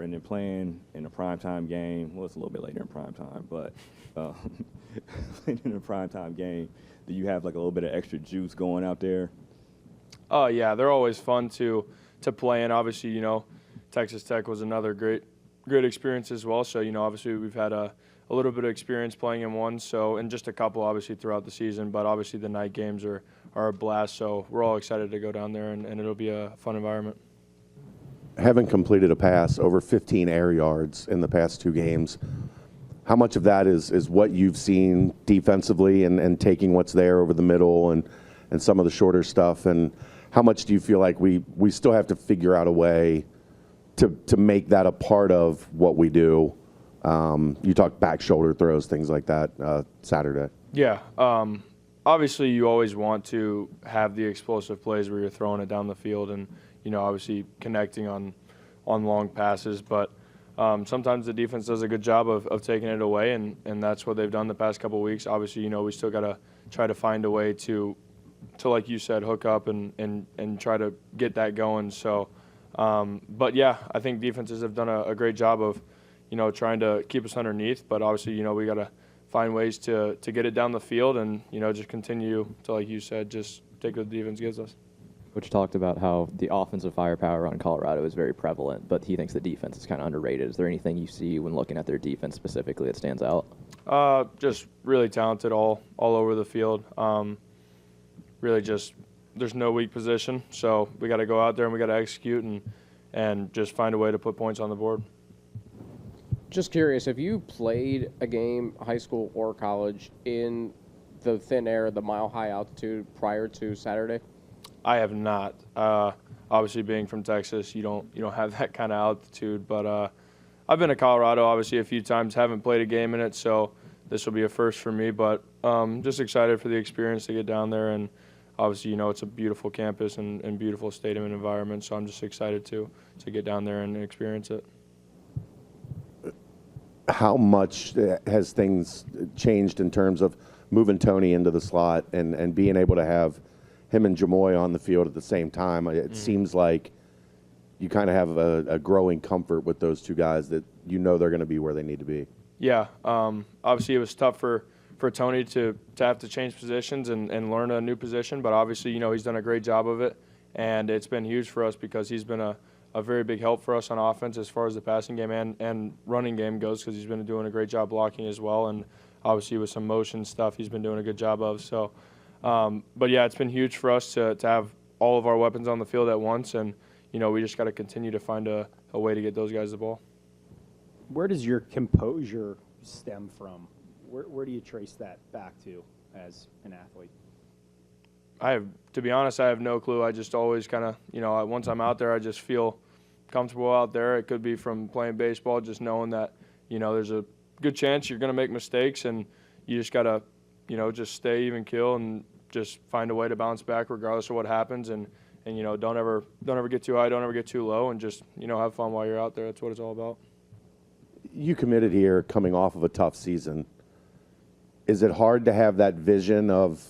and then playing in a primetime game. Well, it's a little bit later in primetime, but playing in a primetime game, do you have like a little bit of extra juice going out there? Oh, yeah, they're always fun to play in. Obviously, Texas Tech was another great experience as well. So, obviously we've had a little bit of experience playing in one, so, and just a couple obviously throughout the season, but obviously the night games are a blast. So we're all excited to go down there, and it'll be a fun environment. Having completed a pass over 15 air yards in the past 2 games, how much of that is what you've seen defensively and taking what's there over the middle and some of the shorter stuff, and how much do you feel like we still have to figure out a way to make that a part of what we do? You talk back shoulder throws, things like that Saturday. Yeah. Obviously, you always want to have the explosive plays where you're throwing it down the field and, obviously connecting on long passes. But sometimes the defense does a good job of taking it away, and that's what they've done the past couple of weeks. Obviously, we still got to try to find a way to, like you said, hook up and try to get that going. So, but, yeah, I think defenses have done a great job of, trying to keep us underneath. But obviously, we got to find ways to get it down the field and, just continue to, like you said, just take what the defense gives us. Coach talked about how the offensive firepower on Colorado is very prevalent, but he thinks the defense is kind of underrated. Is there anything you see when looking at their defense specifically that stands out? Just really talented all over the field. Really just there's no weak position, so we got to go out there and we got to execute and just find a way to put points on the board. Just curious, have you played a game, high school or college, in the thin air, the mile-high altitude prior to Saturday? I have not. Obviously, being from Texas, you don't have that kind of altitude. But I've been to Colorado obviously a few times. Haven't played a game in it, so this will be a first for me. But just excited for the experience to get down there, and obviously it's a beautiful campus and beautiful stadium and environment. So I'm just excited to get down there and experience it. How much has things changed in terms of moving Tony into the slot and being able to have him and Jamoy on the field at the same time? It seems like you kind of have a growing comfort with those two guys that they're going to be where they need to be. Yeah. Obviously, it was tough for Tony to have to change positions and learn a new position, but obviously, he's done a great job of it, and it's been huge for us because he's been a very big help for us on offense as far as the passing game and running game goes, because he's been doing a great job blocking as well, and obviously with some motion stuff he's been doing a good job of. So, but yeah, it's been huge for us to have all of our weapons on the field at once, and we just got to continue to find a way to get those guys the ball. Where does your composure stem from? Where do you trace that back to as an athlete? To be honest, I have no clue. I just always kind of, once I'm out there, I just feel comfortable out there. It could be from playing baseball, just knowing that, there's a good chance you're going to make mistakes, and you just got to, just stay even keel and just find a way to bounce back regardless of what happens. And don't ever get too high, don't ever get too low, and just, have fun while you're out there. That's what it's all about. You committed here coming off of a tough season. Is it hard to have that vision of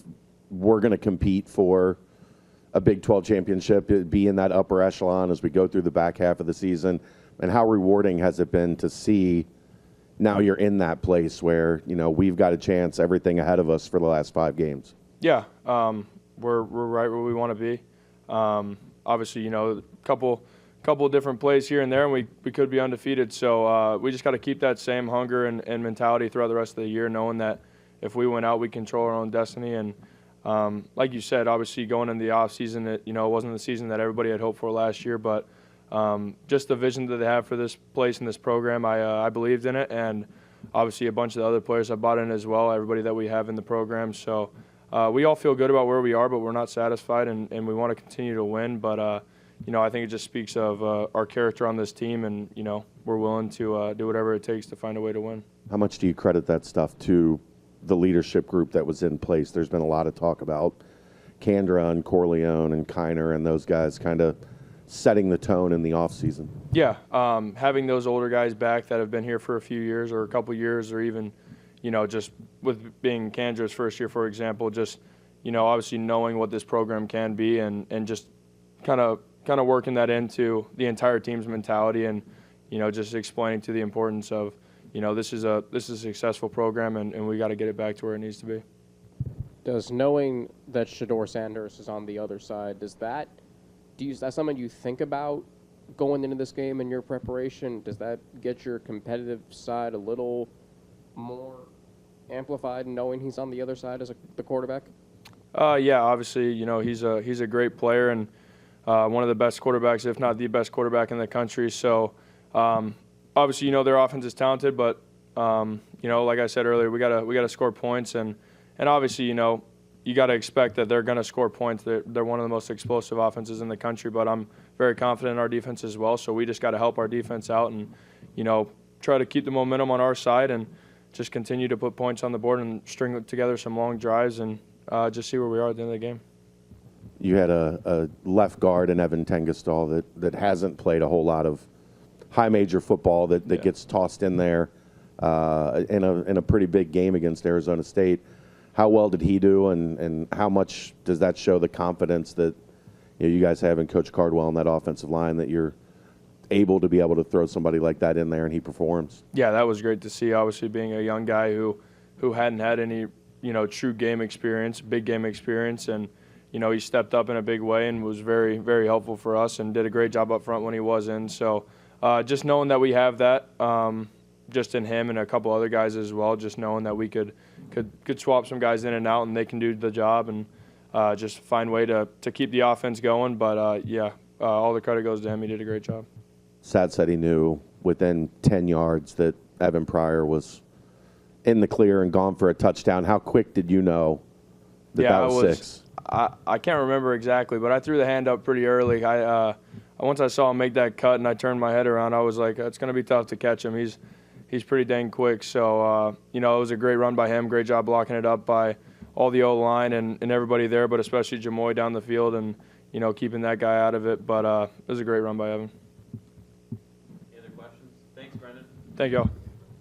we're going to compete for a Big 12 championship, be in that upper echelon as we go through the back half of the season? And how rewarding has it been to see now you're in that place where, we've got a chance, everything ahead of us for the last 5 games? Yeah, we're right where we want to be. Obviously, a couple of different plays here and there, and we could be undefeated. So we just got to keep that same hunger and mentality throughout the rest of the year, knowing that if we went out, we control our own destiny. And like you said, obviously going into the off season, it wasn't the season that everybody had hoped for last year, but just the vision that they have for this place and this program, I believed in it, and obviously a bunch of the other players have bought in as well. Everybody that we have in the program, so we all feel good about where we are, but we're not satisfied, and we want to continue to win. But I think it just speaks of our character on this team, and we're willing to do whatever it takes to find a way to win. How much do you credit that stuff to the leadership group that was in place? There's been a lot of talk about Kandra and Corleone and Kiner and those guys kind of setting the tone in the offseason. Yeah, having those older guys back that have been here for a few years or a couple years, or even, just with being Kandra's first year, for example, just, obviously knowing what this program can be and just kind of working that into the entire team's mentality. And, just explaining to the importance of, this is a successful program, and we got to get it back to where it needs to be. Does knowing that Shador Sanders is on the other side, is that something you think about going into this game in your preparation? Does that get your competitive side a little more amplified, knowing he's on the other side as the quarterback? Yeah, obviously, he's a great player and one of the best quarterbacks, if not the best quarterback in the country. So, obviously, their offense is talented, but like I said earlier, we gotta score points, and obviously, you got to expect that they're going to score points. They're one of the most explosive offenses in the country, but I'm very confident in our defense as well. So we just got to help our defense out and, try to keep the momentum on our side and just continue to put points on the board and string together some long drives and just see where we are at the end of the game. You had a left guard in Evan Tengestal that hasn't played a whole lot of high major football that gets tossed in there in a pretty big game against Arizona State. How well did he do, and how much does that show the confidence that you guys have in Coach Cardwell on that offensive line, that you're able to throw somebody like that in there and he performs? Yeah, that was great to see. Obviously, being a young guy who hadn't had any true game experience, big game experience, and he stepped up in a big way and was very, very helpful for us and did a great job up front when he was in. So just knowing that we have that. Just in him and a couple other guys as well, just knowing that we could swap some guys in and out and they can do the job and just find a way to keep the offense going. But, all the credit goes to him. He did a great job. Sad said he knew within 10 yards that Evan Pryor was in the clear and gone for a touchdown. How quick did you know that was 6? I can't remember exactly, but I threw the hand up pretty early. Once I saw him make that cut and I turned my head around, I was like, it's going to be tough to catch him. He's pretty dang quick. So, it was a great run by him. Great job blocking it up by all the O-line and everybody there, but especially Jamoy down the field and, keeping that guy out of it. But it was a great run by Evan. Any other questions? Thanks, Brendan. Thank you all.